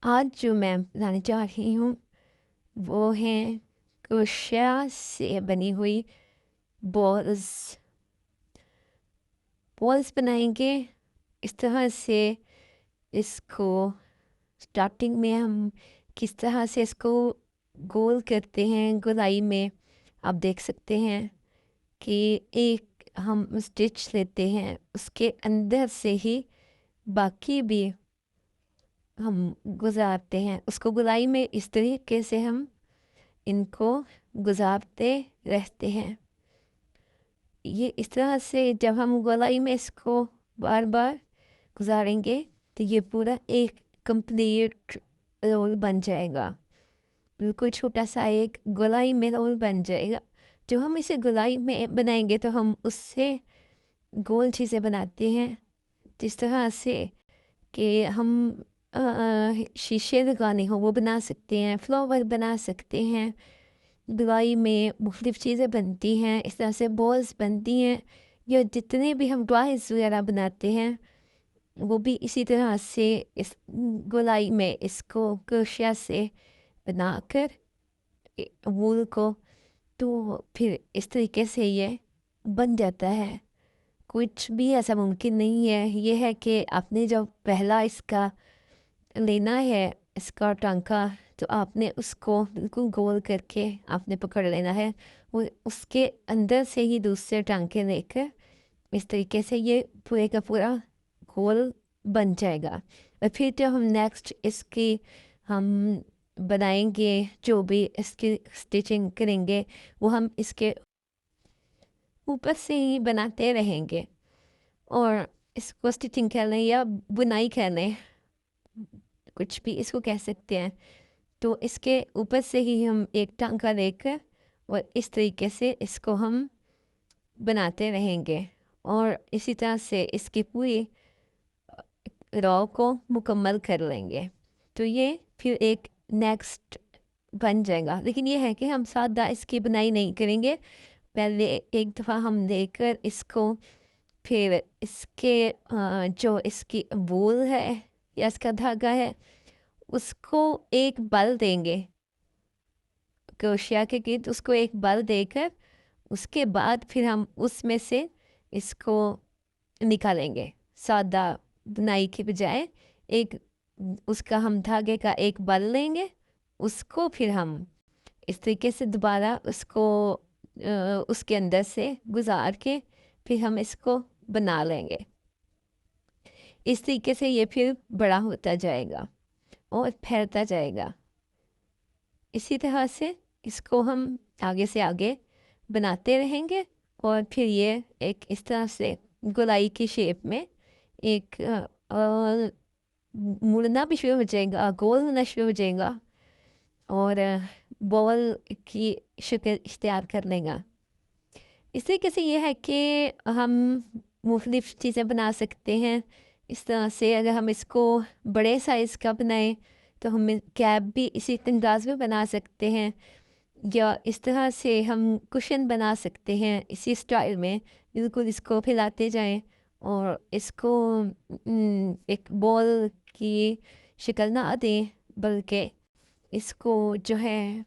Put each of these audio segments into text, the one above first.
आज जो मैं बताने जा रही हूँ वो है क्रोशिया से बनी हुई बॉल्स। बॉल्स बनाएंगे इस तरह से। इसको स्टार्टिंग में हम किस तरह से इसको गोल करते हैं गोलाई में, आप देख सकते हैं कि एक हम स्टिच लेते हैं, उसके अंदर से ही बाकी भी हम गुजारते हैं उसको गोलाई में। इस तरीके से हम इनको गुजारते रहते हैं। ये इस तरह से जब हम गोलाई में इसको बार बार गुजारेंगे तो ये पूरा एक कंप्लीट रोल बन जाएगा। बिल्कुल छोटा सा एक गोलाई में रोल बन जाएगा। जो हम इसे गोलाई में बनाएंगे तो हम उससे गोल चीज़ें बनाते हैं, जिस तरह से कि हम शीशे लगाने हो वो बना सकते हैं, फ्लावर बना सकते हैं। गोलाई में मुख्तलिफ़ चीज़ें बनती हैं, इस तरह से बॉल्स बनती हैं। या जितने भी हम टॉयज़ वगैरह बनाते हैं वो भी इसी तरह से इस गोलाई में इसको क्रोशिया से बनाकर वूल को, तो फिर इस तरीके से ये बन जाता है। कुछ भी ऐसा मुमकिन नहीं है। ये है कि आपने जब पहला इसका लेना है इसका टांका, तो आपने उसको बिल्कुल गोल करके आपने पकड़ लेना है। वो उसके अंदर से ही दूसरे टांके लेकर इस तरीके से ये पूरे का पूरा गोल बन जाएगा। और फिर जब हम नेक्स्ट इसकी हम बनाएंगे, जो भी इसकी स्टिचिंग करेंगे वो हम इसके ऊपर से ही बनाते रहेंगे। और इसको स्टिचिंग कह लें या बुनाई कह लें, कुछ भी इसको कह सकते हैं। तो इसके ऊपर से ही हम एक टांका लेकर और इस तरीके से इसको हम बनाते रहेंगे और इसी तरह से इसकी पूरी रॉ को मुकम्मल कर लेंगे। तो ये फिर एक नेक्स्ट बन जाएगा। लेकिन ये है कि हम सादा इसकी बुनाई नहीं करेंगे। पहले एक दफ़ा हम लेकर इसको, फिर इसके जो इसकी वूल है या इसका धागा है उसको एक बल देंगे, क्रोशिया के गिर्द उसको एक बल देकर उसके बाद फिर हम उसमें से इसको निकालेंगे। सादा बुनाई के बजाय एक उसका हम धागे का एक बल लेंगे, उसको फिर हम इस तरीके से दोबारा उसको उसके अंदर से गुजार के फिर हम इसको बना लेंगे। इस तरीके से ये फिर बड़ा होता जाएगा और फैलता जाएगा। इसी तरह से इसको हम आगे से आगे बनाते रहेंगे और फिर ये एक इस तरह से गोलाई की शेप में एक मुड़ना भी शुरू हो जाएगा, गोल होना शुरू हो जाएगा और बॉल की शक्ल इख्तियार कर लेगा। इस तरीके से ये है कि हम मुख्तलिफ़ चीज़ें बना सकते हैं। इस तरह से अगर हम इसको बड़े साइज़ का बनाएं तो हम कैप भी इसी अंदाज में बना सकते हैं, या इस तरह से हम कुशन बना सकते हैं इसी स्टाइल में। बिल्कुल इसको फैलाते जाएं और इसको एक बॉल की शक्ल ना दें, बल्कि इसको जो है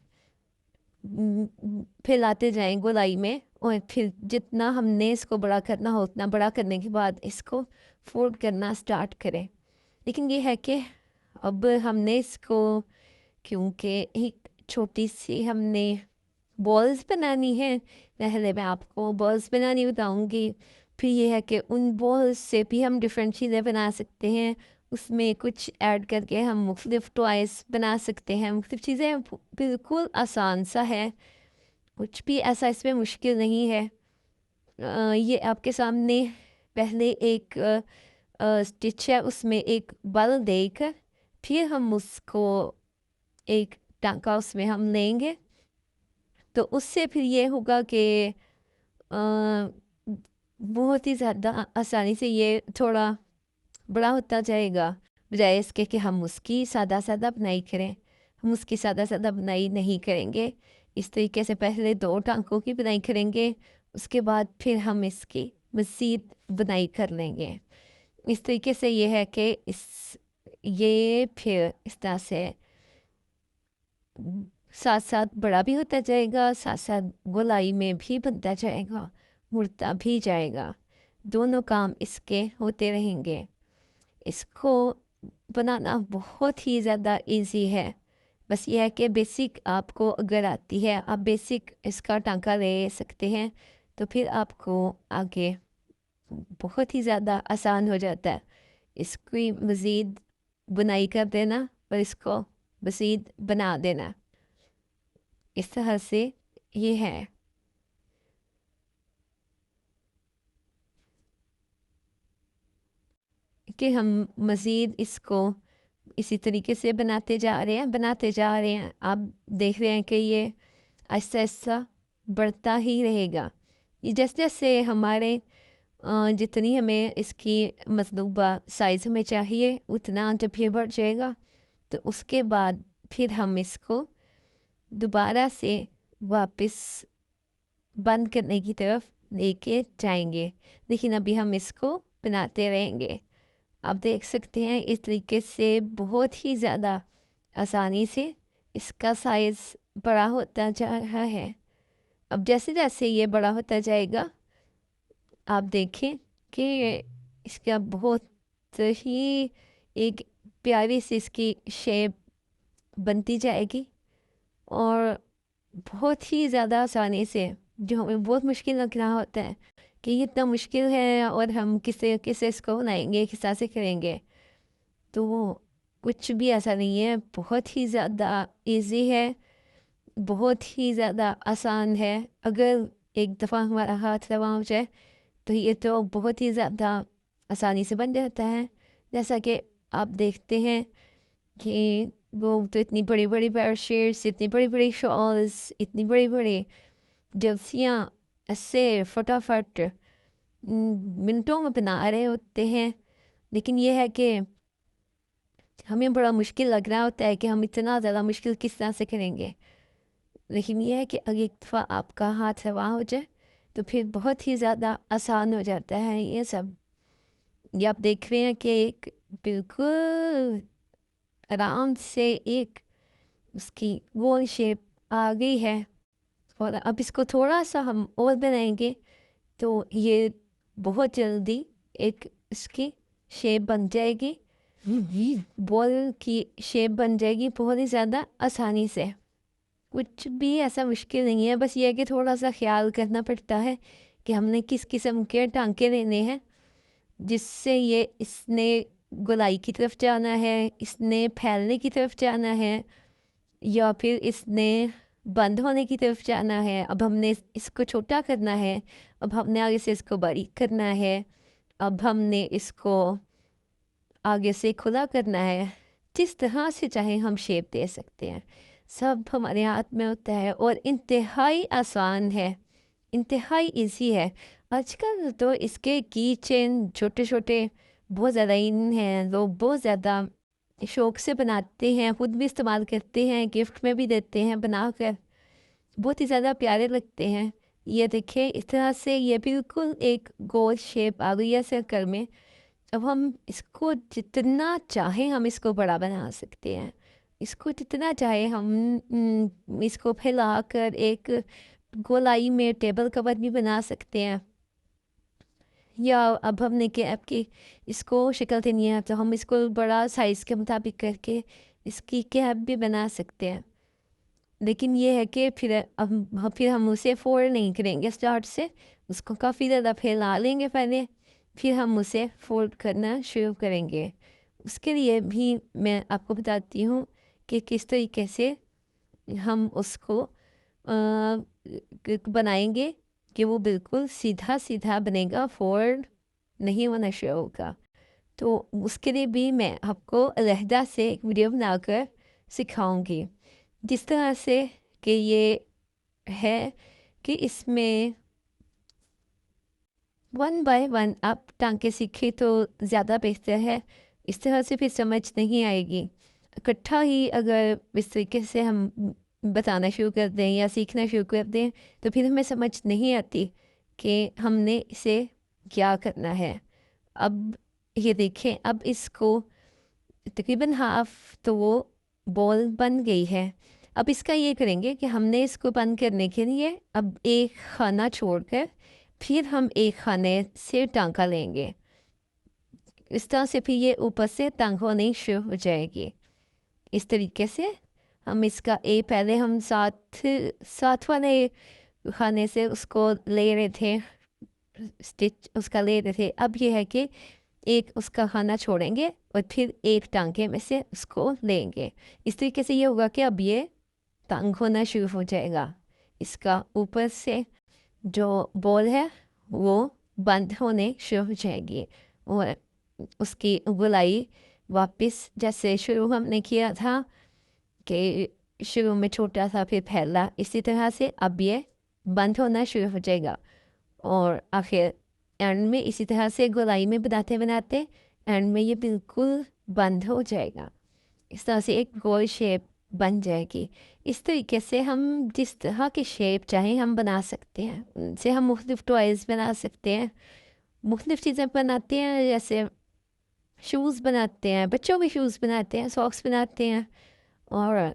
फैलाते जाएं गोलाई में। और फिर जितना हमने इसको बड़ा करना हो उतना बड़ा करने के बाद इसको फोल्ड करना स्टार्ट करें। लेकिन ये है कि अब हमने इसको, क्योंकि एक छोटी सी हमने बॉल्स बनानी है, पहले मैं आपको बॉल्स बनानी बताऊंगी। फिर ये है कि उन बॉल्स से भी हम डिफरेंट चीज़ें बना सकते हैं, उसमें कुछ ऐड करके हम मुख्तलिफ टॉयज़ बना सकते हैं। मुख्तलिफ चीज़ें, बिल्कुल आसान सा है, कुछ भी ऐसा इसमें मुश्किल नहीं है। ये आपके सामने पहले एक स्टिच है, उसमें एक बल देकर फिर हम उसको एक टांका उसमें हम लेंगे, तो उससे फिर ये होगा कि बहुत ही ज़्यादा आसानी से ये थोड़ा बड़ा होता जाएगा, बजाय इसके कि हम उसकी सादा सादा बुनाई करें। हम उसकी सादा सादा बुनाई नहीं करेंगे। इस तरीके से पहले 2 टांकों की बुनाई करेंगे, उसके बाद फिर हम इसकी मज़ीद बुनाई कर लेंगे। इस तरीके से ये है कि ये फिर इस तरह से साथ साथ बड़ा भी होता जाएगा, साथ साथ गोलाई में भी बनता जाएगा, मुड़ता भी जाएगा। दोनों काम इसके होते रहेंगे। इसको बनाना बहुत ही ज़्यादा इजी है। बस ये है कि बेसिक आपको अगर आती है, आप बेसिक इसका टांका ले सकते हैं, तो फिर आपको आगे बहुत ही ज़्यादा आसान हो जाता है। इसकी मज़ीद बुनाई कर देना और इसको मज़ीद बना देना। इस तरह से ये है। कि हम मज़ीद इसको इसी तरीके से बनाते जा रहे हैं। आप देख रहे हैं कि ये आहिस्ता आहिस्ता बढ़ता ही रहेगा। ये जैसे जैसे हमारे जितनी हमें इसकी मतलूबा साइज़ हमें चाहिए, उतना जब ये बढ़ जाएगा, तो उसके बाद फिर हम इसको दोबारा से वापस बंद करने की तरफ लेके जाएंगे। लेकिन अभी हम इसको बनाते रहेंगे। आप देख सकते हैं इस तरीके से बहुत ही ज़्यादा आसानी से इसका साइज़ बड़ा होता जा रहा है। अब जैसे जैसे ये बड़ा होता जाएगा, आप देखें कि इसका बहुत ही एक प्यारी सी इसकी शेप बनती जाएगी और बहुत ही ज़्यादा आसानी से, जो हमें बहुत मुश्किल लग रहा होता है कि ये इतना मुश्किल है और हम किस तरीके से इसको बनाएंगे, किस तरह से करेंगे, तो कुछ भी ऐसा नहीं है। बहुत ही ज़्यादा इजी है, बहुत ही ज़्यादा आसान है। अगर एक दफ़ा हमारा हाथ रवा हो जाए, तो ये तो बहुत ही ज़्यादा आसानी से बन जाता है। जैसा कि आप देखते हैं कि वो तो इतनी बड़ी बड़ी बेडशीट्स, इतनी बड़ी बड़ी शॉल्स, इतनी बड़ी बड़ी जर्सियाँ ऐसे फटाफट मिनटों में बना रहे होते हैं। लेकिन ये है कि हमें बड़ा मुश्किल लग रहा होता है कि हम इतना ज़्यादा मुश्किल किस तरह से करेंगे। लेकिन ये है कि अगर एक दफ़ा आपका हाथ रवा हो जाए, तो फिर बहुत ही ज़्यादा आसान हो जाता है ये सब। ये आप देख रहे हैं कि एक बिल्कुल आराम से एक उसकी गोल शेप आ गई है। और अब इसको थोड़ा सा हम और बनाएंगे, तो ये बहुत जल्दी एक इसकी शेप बन जाएगी। बॉल की शेप बन जाएगी बहुत ही ज़्यादा आसानी से। कुछ भी ऐसा मुश्किल नहीं है, बस ये है कि थोड़ा सा ख्याल करना पड़ता है कि हमने किस किस्म के टांके लेने हैं, जिससे ये इसने गोलाई की तरफ जाना है, इसने फैलने की तरफ जाना है, या फिर इसने बंद होने की तरफ जाना है। अब हमने इसको छोटा करना है, अब हमने आगे से इसको बारीक करना है, अब हमने इसको आगे से खुला करना है। जिस तरह से चाहे हम शेप दे सकते हैं, सब हमारे हाथ में होता है और इंतहाई आसान है, इंतहाई इजी है। आजकल तो इसके की चेन छोटे छोटे बहुत ज़्यादा इन हैं, लोग बहुत ज़्यादा शौक से बनाते हैं, खुद भी इस्तेमाल करते हैं, गिफ्ट में भी देते हैं बनाकर, बहुत ही ज़्यादा प्यारे लगते हैं। ये देखिए इस तरह से ये बिल्कुल एक गोल शेप आ गई है सर्कल में। अब हम इसको जितना चाहें हम इसको बड़ा बना सकते हैं। इसको जितना चाहे हम इसको फैलाकर एक गोलाई में टेबल कवर भी बना सकते हैं। या अब हमने कैप की इसको शक्ल देनी है, तो हम इसको बड़ा साइज़ के मुताबिक करके इसकी कैप भी बना सकते हैं। लेकिन ये है कि फिर हम उसे फोल्ड नहीं करेंगे स्टार्ट से, उसको काफ़ी ज़्यादा फैला लेंगे पहले, फिर हम उसे फोल्ड करना शुरू करेंगे। उसके लिए भी मैं आपको बताती हूँ कि किस तरीके से हम उसको बनाएंगे कि वो बिल्कुल सीधा सीधा बनेगा, फोल्ड नहीं होना शुरू होगा। तो उसके लिए भी मैं आपको अलहदा से एक वीडियो बनाकर सिखाऊंगी, जिस तरह से कि ये है कि इसमें वन बाय वन आप टांके सीखे तो ज़्यादा बेहतर है। इस तरह से फिर समझ नहीं आएगी। इकट्ठा ही अगर इस तरीके से हम बताना शुरू कर दें या सीखना शुरू कर दें, तो फिर हमें समझ नहीं आती कि हमने इसे क्या करना है। अब ये देखें, अब इसको तकरीबन हाफ तो वो बॉल बन गई है। अब इसका ये करेंगे कि हमने इसको बंद करने के लिए अब एक खाना छोड़कर फिर हम एक खाने से टांका लेंगे। इस तरह से फिर ये ऊपर से तंग होनी शुरू हो जाएगी। इस तरीके से हम इसका पहले हम साथ वाले खाने से उसको ले रहे थे, स्टिच उसका ले रहे थे। अब ये है कि एक उसका खाना छोड़ेंगे और फिर एक टांके में से उसको लेंगे। इस तरीके से ये होगा कि अब ये तंग होना शुरू हो जाएगा। इसका ऊपर से जो बॉल है वो बंद होने शुरू हो जाएगी और उसकी गोलाई वापस जैसे शुरू हमने किया था कि शुरू में छोटा था फिर फैला, इसी तरह से अब ये बंद होना शुरू हो जाएगा और आखिर एंड में इसी तरह से गोलाई में बनाते बनाते एंड में ये बिल्कुल बंद हो जाएगा। इस तरह से एक गोल शेप बन जाएगी। इस तरीके से हम जिस तरह की शेप चाहें हम बना सकते हैं। उनसे हम मुख्तलिफ टॉयज़ बना सकते हैं, मुख्तलिफ चीज़ें बनाते हैं, जैसे शूज़ बनाते हैं, बच्चों के शूज़ बनाते हैं, सॉक्स बनाते हैं और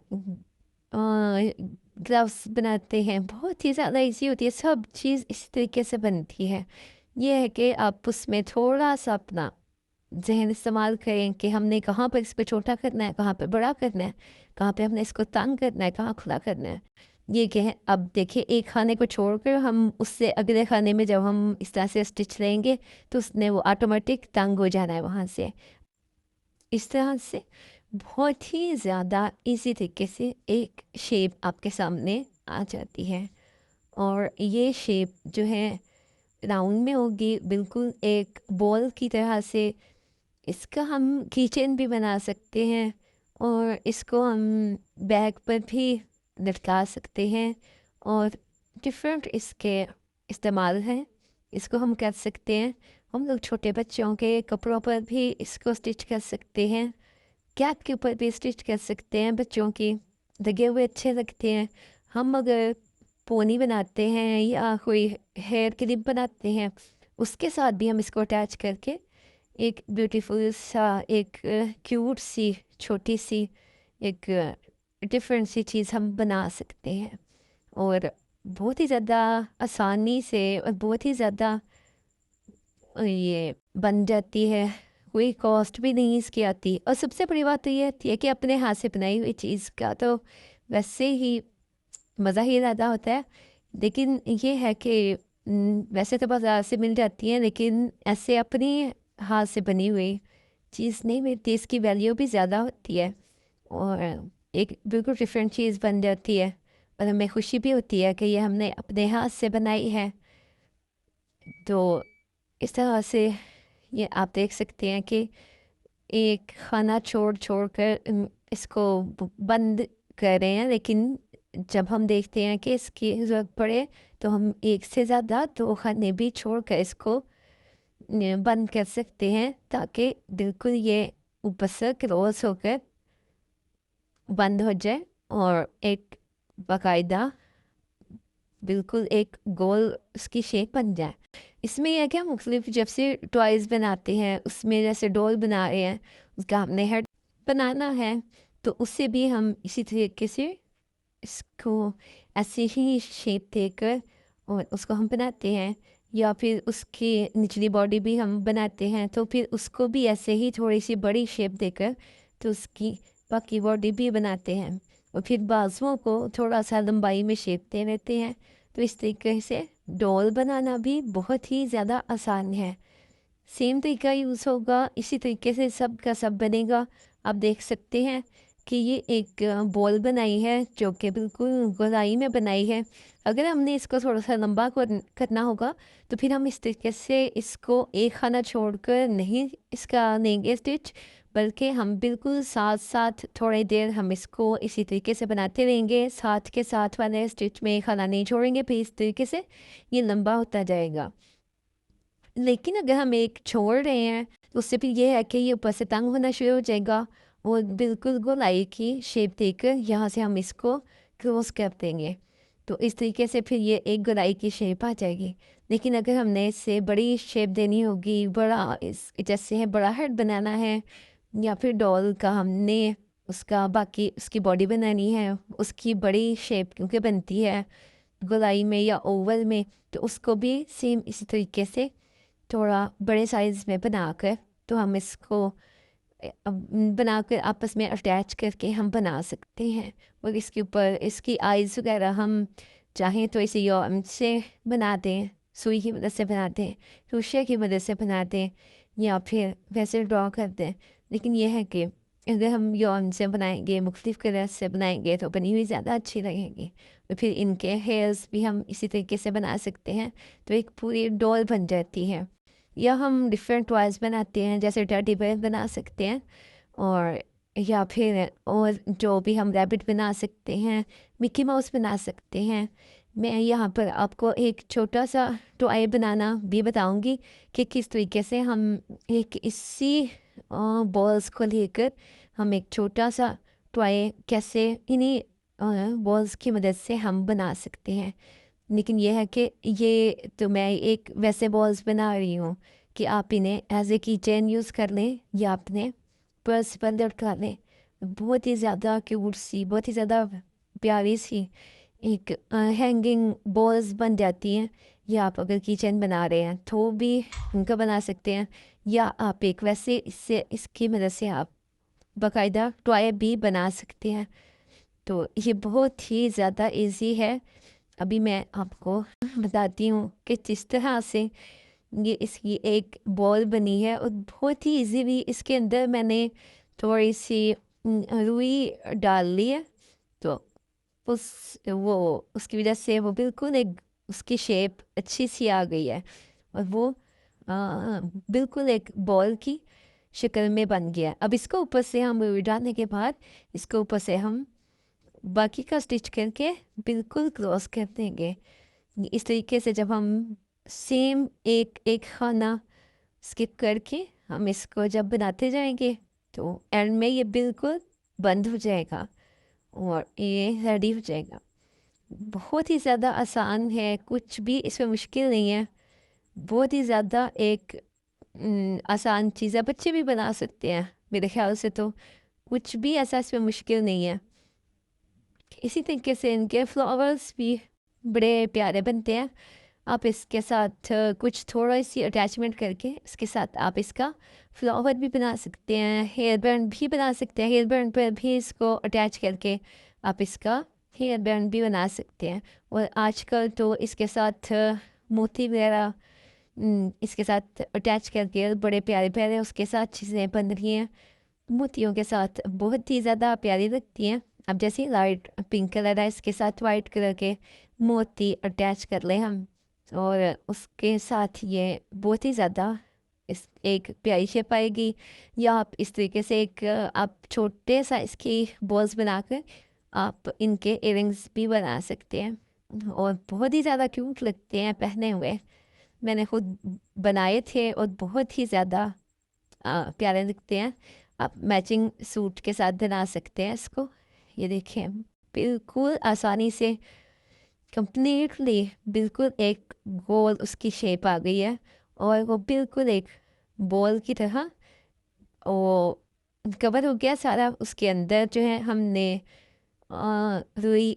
ग्लव्स बनाते हैं। बहुत ही ज़्यादा ईजी होती है, सब चीज़ इस तरीके से बनती है। ये है कि आप उसमें थोड़ा सा अपना जहन इस्तेमाल करें कि हमने कहाँ पर इस पर छोटा करना है, कहाँ पर बड़ा करना है, कहाँ पे हमने इसको तंग करना है, कहाँ खुला करना है। ये क्या है, अब देखिए एक खाने को छोड़कर हम उससे अगले खाने में जब हम इस तरह से स्टिच लेंगे तो उसने वो ऑटोमेटिक तंग हो जाना है वहाँ से। इस तरह से बहुत ही ज़्यादा इसी तरीके से एक शेप आपके सामने आ जाती है और ये शेप जो है राउंड में होगी, बिल्कुल एक बॉल की तरह से। इसका हम किचन भी बना सकते हैं और इसको हम बैग पर भी लटका सकते हैं और डिफरेंट इसके इस्तेमाल हैं। इसको हम कर सकते हैं, हम लोग छोटे बच्चों के कपड़ों पर भी इसको स्टिच कर सकते हैं, कैप के ऊपर भी स्टिच कर सकते हैं, बच्चों की लगे हुए अच्छे लगते हैं। हम अगर पोनी बनाते हैं या कोई हेयर क्लिप बनाते हैं उसके साथ भी हम इसको अटैच करके एक ब्यूटीफुल सा एक क्यूट सी छोटी सी एक डिफरेंट सी चीज़ हम बना सकते हैं और बहुत ही ज़्यादा आसानी से और बहुत ही ज़्यादा ये बन जाती है। कोई कॉस्ट भी नहीं इसकी आती और सबसे बड़ी बात तो ये आती है कि अपने हाथ से बनाई हुई चीज़ का तो वैसे ही मज़ा ही ज़्यादा होता है। लेकिन ये है कि वैसे तो बाज़ार से मिल जाती हैं लेकिन ऐसे अपनी हाथ से बनी हुई चीज़ नहीं मिलती, इसकी वैल्यू भी ज़्यादा होती है और एक बिल्कुल डिफरेंट चीज़ बन जाती है और हमें खुशी भी होती है कि ये हमने अपने हाथ से बनाई है। तो इस तरह से ये आप देख सकते हैं कि एक खाना छोड़ छोड़ कर इसको बंद कर रहे हैं, लेकिन जब हम देखते हैं कि इसकी ज़रूरत पड़े तो हम एक से ज़्यादा दो खाने भी छोड़ कर इसको बंद कर सकते हैं ताकि बिल्कुल ये ऊपर से क्लोज होकर बंद हो जाए और एक बाकायदा बिल्कुल एक गोल उसकी शेप बन जाए। इसमें यह क्या मुख्तलिफ जब से टॉयज़ बनाते हैं उसमें जैसे डॉल बना रहे हैं उसका हमने हेड बनाना है तो उससे भी हम इसी तरीके से इसको ऐसे ही शेप देकर और उसको हम बनाते हैं या फिर उसकी निचली बॉडी भी हम बनाते हैं तो फिर उसको भी ऐसे ही थोड़ी सी बड़ी शेप देकर तो उसकी बाकी बॉडी भी बनाते हैं और फिर बाजुओं को थोड़ा सा लंबाई में शेप दे देते हैं। तो इस तरीके से डॉल बनाना भी बहुत ही ज़्यादा आसान है। सेम तरीका यूज़ होगा, इसी तरीके से सब का सब बनेगा। आप देख सकते हैं कि ये एक बॉल बनाई है जो कि बिल्कुल गोलाई में बनाई है। अगर हमने इसको थोड़ा सा लंबा करना होगा तो फिर हम इस तरीके से इसको एक खाना छोड़कर नहीं इसका लेंगे स्टिच, बल्कि हम बिल्कुल साथ साथ थोड़ी देर हम इसको इसी तरीके से बनाते रहेंगे, साथ के साथ वाले स्टिच में खाना नहीं छोड़ेंगे, फिर इस तरीके से ये लंबा होता जाएगा। लेकिन अगर हम एक छोड़ रहे हैं तो उससे फिर ये है कि ये ऊपर से तंग होना शुरू हो जाएगा और बिल्कुल गोलाई की शेप देकर यहाँ से हम इसको क्रॉस कर देंगे तो इस तरीके से फिर ये एक गोलाई की शेप आ जाएगी। लेकिन अगर हमने इससे बड़ी शेप देनी होगी, बड़ा इस जैसे है बड़ा हेड बनाना है, या फिर डॉल का हमने उसका बाकी उसकी बॉडी बनानी है, उसकी बड़ी शेप क्योंकि बनती है गोलाई में या ओवल में, तो उसको भी सेम इसी तरीके से थोड़ा बड़े साइज़ में बनाकर तो हम इसको बनाकर आपस में अटैच करके हम बना सकते हैं। और इसके ऊपर इसकी आइज़ वगैरह हम चाहें तो इसे यॉर्म से बना दें, सुई की मदद से बना दें, क्रोशिया की मदद से बना दें, या फिर वैसे ड्रॉ कर दें। लेकिन यह है कि अगर हम यॉर्म से बनाएंगे, मुख्तलिफ़ कलर से बनाएंगे तो बनी हुई ज़्यादा अच्छी लगेगी। और फिर इनके हेयर्स भी हम इसी तरीके से बना सकते हैं, तो एक पूरी डॉल बन जाती है। या हम डिफरेंट टॉयज़ बनाते हैं, जैसे टेडी बेयर बना सकते हैं, और या फिर और जो भी हम रैबिट बना सकते हैं, मिक्की माउस बना सकते हैं। मैं यहाँ पर आपको एक छोटा सा टॉय बनाना भी बताऊंगी कि किस तरीके से हम एक इसी बॉल्स को लेकर हम एक छोटा सा टॉय कैसे इन्हीं बॉल्स की मदद से हम बना सकते हैं। लेकिन ये है कि ये तो मैं एक वैसे बॉल्स बना रही हूँ कि आप इन्हें एज ए की चेन यूज़ कर लें या अपने पर्स पर लटका लें। बहुत ही ज़्यादा क्यूट सी, बहुत ही ज़्यादा प्यारी सी एक हैंगिंग बॉल्स बन जाती हैं। या आप अगर किचन बना रहे हैं तो भी उनका बना सकते हैं, या आप एक वैसे इससे इसकी मदद से आप बाकायदा टॉय भी बना सकते हैं। तो ये बहुत ही ज़्यादा इजी है। अभी मैं आपको बताती हूँ कि किस तरह से ये इसकी एक बॉल बनी है, और बहुत ही इजीली इसके अंदर मैंने थोड़ी सी रुई डाल ली है, तो उसकी वजह से वो बिल्कुल एक उसकी शेप अच्छी सी आ गई है, और वो बिल्कुल एक बॉल की शक्ल में बन गया है। अब इसको ऊपर से हम रुई डालने के बाद इसको ऊपर से हम बाकी का स्टिच करके बिल्कुल क्रॉस कर देंगे। इस तरीके से जब हम सेम एक एक खाना स्किप करके हम इसको जब बनाते जाएंगे तो एंड में ये बिल्कुल बंद हो जाएगा और ये रेडी हो जाएगा। बहुत ही ज़्यादा आसान है, कुछ भी इसमें मुश्किल नहीं है। बहुत ही ज़्यादा एक आसान चीज़ है, बच्चे भी बना सकते हैं मेरे ख्याल से, तो कुछ भी ऐसा इसमें मुश्किल नहीं है। इसी तरीके से इनके फ्लावर्स भी बड़े प्यारे बनते हैं। आप इसके साथ कुछ थोड़ा सी अटैचमेंट करके इसके साथ आप इसका फ्लावर भी बना सकते हैं, हेयर बैंड भी बना सकते हैं। हेयर बैंड पर भी इसको अटैच करके आप इसका हेयर बैंड भी बना सकते हैं। और आजकल तो इसके साथ मोती वगैरह इसके साथ अटैच करके बड़े प्यारे प्यारे उसके साथ चीज़ें बन रही हैं, मोतियों के साथ बहुत ही ज़्यादा प्यारी लगती हैं। अब जैसे लाइट पिंक कलर है, इसके साथ वाइट कलर के मोती अटैच कर लें हम, और उसके साथ ये बहुत ही ज़्यादा इस एक प्यारी शेप आएगी। या आप इस तरीके से एक आप छोटे साइज़ की बॉल्स बनाकर आप इनके इयरिंग्स भी बना सकते हैं, और बहुत ही ज़्यादा क्यूट लगते हैं पहने हुए। मैंने खुद बनाए थे और बहुत ही ज़्यादा प्यारे दिखते हैं। आप मैचिंग सूट के साथ बना सकते हैं इसको। ये देखें, बिल्कुल आसानी से कंप्लीटली बिल्कुल एक गोल उसकी शेप आ गई है, और वो बिल्कुल एक बॉल की तरह वो कवर हो गया सारा। उसके अंदर जो है हमने रुई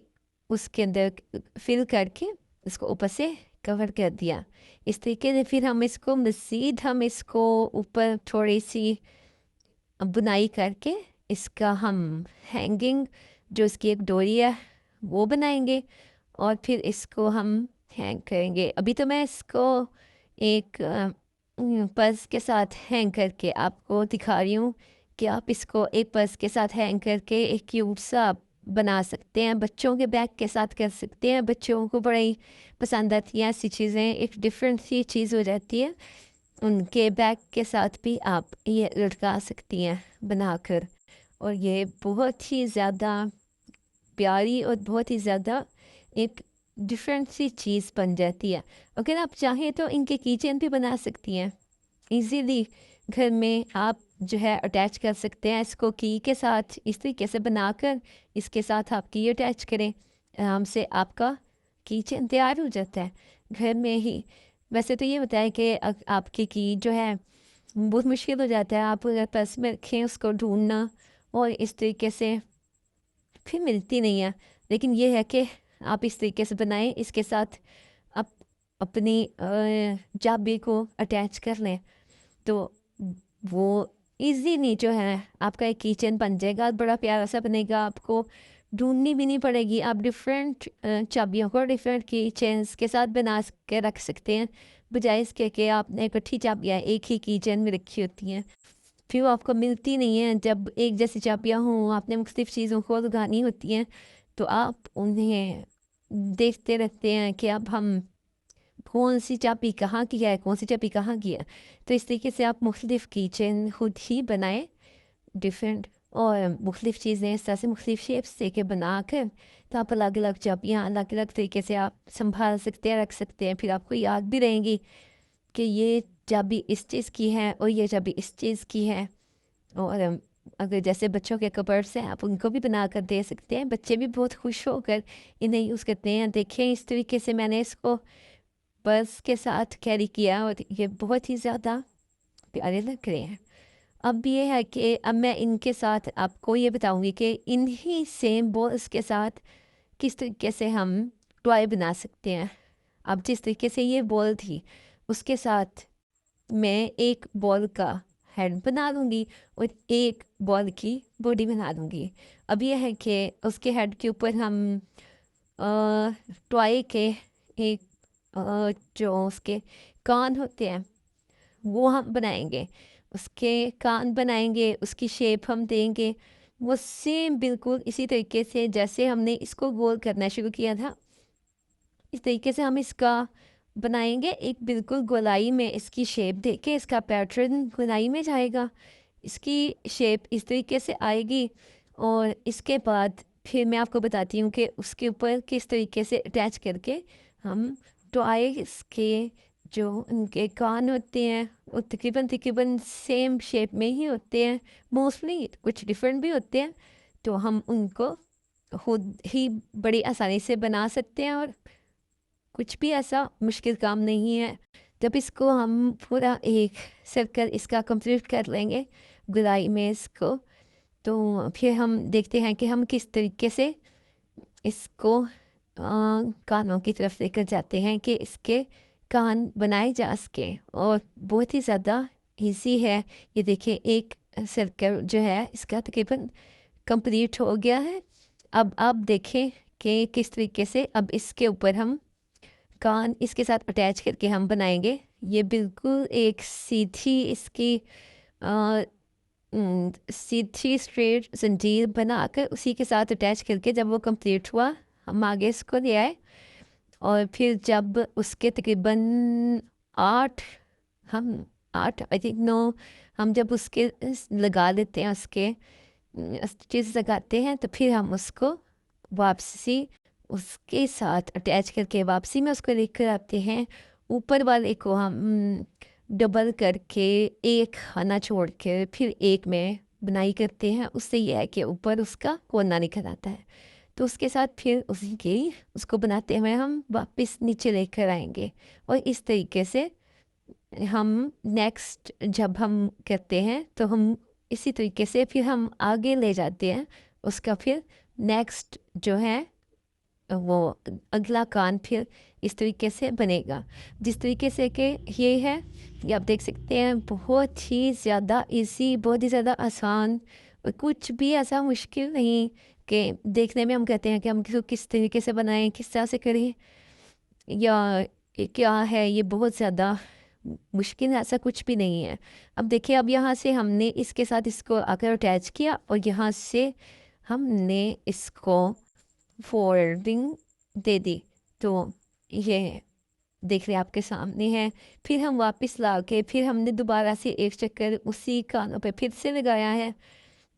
उसके अंदर फिल करके इसको ऊपर से कवर कर दिया। इस तरीके से फिर हम इसको मज़ीद हम इसको ऊपर थोड़ी सी बुनाई करके इसका हम हैंगिंग जो इसकी एक डोरी है वो बनाएंगे, और फिर इसको हम हैंग करेंगे। अभी तो मैं इसको एक पर्स के साथ हैंग करके आपको दिखा रही हूँ कि आप इसको एक पर्स के साथ हैंग करके एक क्यूट सा बना सकते हैं। बच्चों के बैग के साथ कर सकते हैं, बच्चों को बड़ी पसंद आती हैं ऐसी चीज़ें, एक डिफरेंट सी चीज़ हो जाती है। उनके बैग के साथ भी आप ये लटका सकती हैं बनाकर, और ये बहुत ही ज़्यादा प्यारी और बहुत ही ज़्यादा एक डिफरेंट सी चीज़ बन जाती है। अगर आप चाहें तो इनके कीचेन भी बना सकती हैं इजीली। घर में आप जो है अटैच कर सकते हैं इसको की के साथ, इस तरीके से बनाकर इसके साथ आप की अटैच करें, आराम से आपका कीचेन तैयार हो जाता है घर में ही। वैसे तो ये होता है कि आपकी की जो है बहुत मुश्किल हो जाता है आप अगर पर्स में रखें उसको ढूंढना, और इस तरीके से फिर मिलती नहीं है। लेकिन ये है कि आप इस तरीके से बनाएं, इसके साथ आप अपनी चाबी को अटैच कर लें, तो वो इजीली जो है आपका एक किचन बन जाएगा, बड़ा प्यारा सा बनेगा। आपको ढूंढनी भी नहीं पड़ेगी, आप डिफरेंट चाबियों को डिफरेंट की चेन्स के साथ बना के रख सकते हैं, बजाय इसके कि आपने इकट्ठी चाबियाँ एक ही किचन में रखी होती हैं, फिर वो आपको मिलती नहीं है। जब एक जैसी चाबियाँ हों, आपने मुख्तलिफ चीज़ों को लगानी होती हैं, तो आप उन्हें देखते रहते हैं कि अब हम कौन सी चाबी कहाँ की है, कौन सी चाबी कहाँ की है। तो इस तरीके से आप मुख्तलिफ किचन खुद ही बनाएं, डिफरेंट और मुख्तलिफ चीज़ें इस तरह से मुख्तलिफ शेप्स दे के बना कर, तो आप अलग अलग चाबियाँ अलग अलग तरीके से आप संभाल सकते हैं, रख सकते हैं। फिर आपको याद भी रहेंगी कि ये चाबी इस चीज़ की है और ये चाबी इस चीज़ की है। और अगर जैसे बच्चों के कबर्ड्स हैं, आप उनको भी बना कर दे सकते हैं, बच्चे भी बहुत खुश होकर इन्हें यूज़ करते हैं। देखें इस तरीके से मैंने इसको पर्स के साथ कैरी किया और ये बहुत ही ज़्यादा प्यारे लग रहे हैं। अब ये है कि अब मैं इनके साथ आपको ये बताऊंगी कि इन्हीं सेम बॉल्स के साथ किस तरीके से हम टॉय बना सकते हैं। अब जिस तरीके से ये बॉल थी, उसके साथ मैं एक बॉल का हेड बना दूंगी और एक बॉल की बॉडी बना दूंगी। अब ये है कि उसके हेड के ऊपर हम टॉय के एक जो उसके कान होते हैं वो हम बनाएंगे, उसके कान बनाएंगे, उसकी शेप हम देंगे वो सेम बिल्कुल इसी तरीके से जैसे हमने इसको गोल करना शुरू किया था, इस तरीके से हम इसका बनाएंगे। एक बिल्कुल गोलाई में इसकी शेप देके, इसका पैटर्न गोलाई में जाएगा, इसकी शेप इस तरीके से आएगी। और इसके बाद फिर मैं आपको बताती हूँ कि उसके ऊपर किस तरीके से अटैच करके हम टॉयज़ के जो उनके कान होते हैं वो तकरीबन तकरीबन सेम शेप में ही होते हैं, मोस्टली कुछ डिफरेंट भी होते हैं, तो हम उनको खुद ही बड़ी आसानी से बना सकते हैं और कुछ भी ऐसा मुश्किल काम नहीं है। जब इसको हम पूरा एक सर्कल इसका कंप्लीट कर लेंगे गुलाई में इसको, तो फिर हम देखते हैं कि हम किस तरीके से इसको कानों की तरफ लेकर जाते हैं कि इसके कान बनाए जा सके। और बहुत ही ज़्यादा इजी है। ये देखिए एक सर्कल जो है इसका तकरीबन कंप्लीट हो गया है। अब आप देखें कि किस तरीके से अब इसके ऊपर हम कान इसके साथ अटैच करके हम बनाएंगे। ये बिल्कुल एक सीधी इसकी सीधी स्ट्रेट जंजीर बनाकर उसी के साथ अटैच करके जब वो कंप्लीट हुआ हम आगे इसको ले आए। और फिर जब उसके तकरीबन 8 हम 8 आई थिंक 9 हम जब उसके लगा देते हैं, उसके चीज़ लगाते हैं, तो फिर हम उसको वापसी उसके साथ अटैच करके वापसी में उसको लेकर आते हैं। ऊपर वाले को हम डबल करके एक खाना छोड़ के फिर एक में बुनाई करते हैं, उससे यह है कि ऊपर उसका कोना निकल आता है। तो उसके साथ फिर उसी के उसको बनाते हुए हम वापस नीचे लेकर आएंगे। और इस तरीके से हम नेक्स्ट जब हम करते हैं तो हम इसी तरीके से फिर हम आगे ले जाते हैं उसका। फिर नेक्स्ट जो है वो अगला कान फिर इस तरीके से बनेगा जिस तरीके से कि ये है। ये आप देख सकते हैं बहुत ही ज़्यादा इजी, बहुत ही ज़्यादा आसान, और कुछ भी ऐसा मुश्किल नहीं कि देखने में हम कहते हैं कि हम किसी किस तरीके से बनाएं, किस तरह से करें या क्या है, ये बहुत ज़्यादा मुश्किल है, ऐसा कुछ भी नहीं है। अब देखिए अब यहाँ से हमने इसके साथ इसको आकर अटैच किया और यहाँ से हमने इसको फोल्डिंग दे दी, तो ये देख रहे आपके सामने है। फिर हम वापस ला के फिर हमने दोबारा से एक चक्कर उसी कानों पे फिर से लगाया है,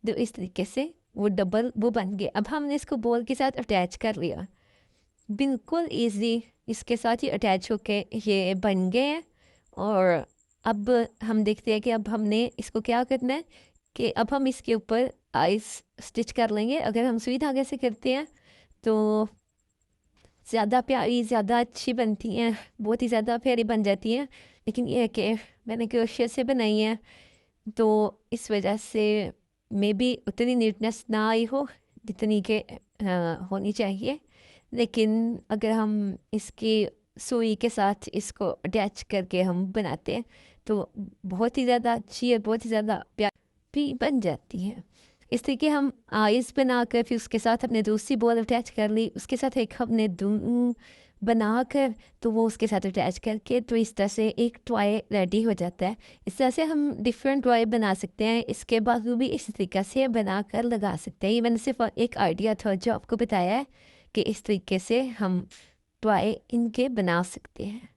तो इस तरीके से वो डबल वो बन गया। अब हमने इसको बॉल के साथ अटैच कर लिया, बिल्कुल इजी इसके साथ ही अटैच होके ये बन गए हैं। और अब हम देखते हैं कि अब हमने इसको क्या करना है कि अब हम इसके ऊपर आइस स्टिच कर लेंगे। अगर हम सुई धागे से करते हैं तो ज़्यादा प्यारी, ज़्यादा अच्छी बनती हैं, बहुत ही ज़्यादा प्यारी बन जाती हैं। लेकिन ये है कि मैंने क्रोशिया से बनाई है, तो इस वजह से मे बी उतनी नीटनेस ना आई हो जितनी के होनी चाहिए। लेकिन अगर हम इसकी सुई के साथ इसको अटैच करके हम बनाते हैं तो बहुत ही ज़्यादा अच्छी है, बहुत ही ज़्यादा प्यार भी बन जाती है। इस तरीके हम आइज़ बनाकर फिर उसके साथ अपने दूसरी बॉल अटैच कर ली, उसके साथ एक हमने दून बनाकर तो वो उसके साथ अटैच करके तो इस तरह से एक टॉय रेडी हो जाता है। इस तरह से हम डिफरेंट टॉय बना सकते हैं, इसके बाजू भी इस तरीके से बनाकर लगा सकते हैं। ये मैंने सिर्फ एक आइडिया था जो आपको बताया है कि इस तरीके से हम टॉय इनके बना सकते हैं।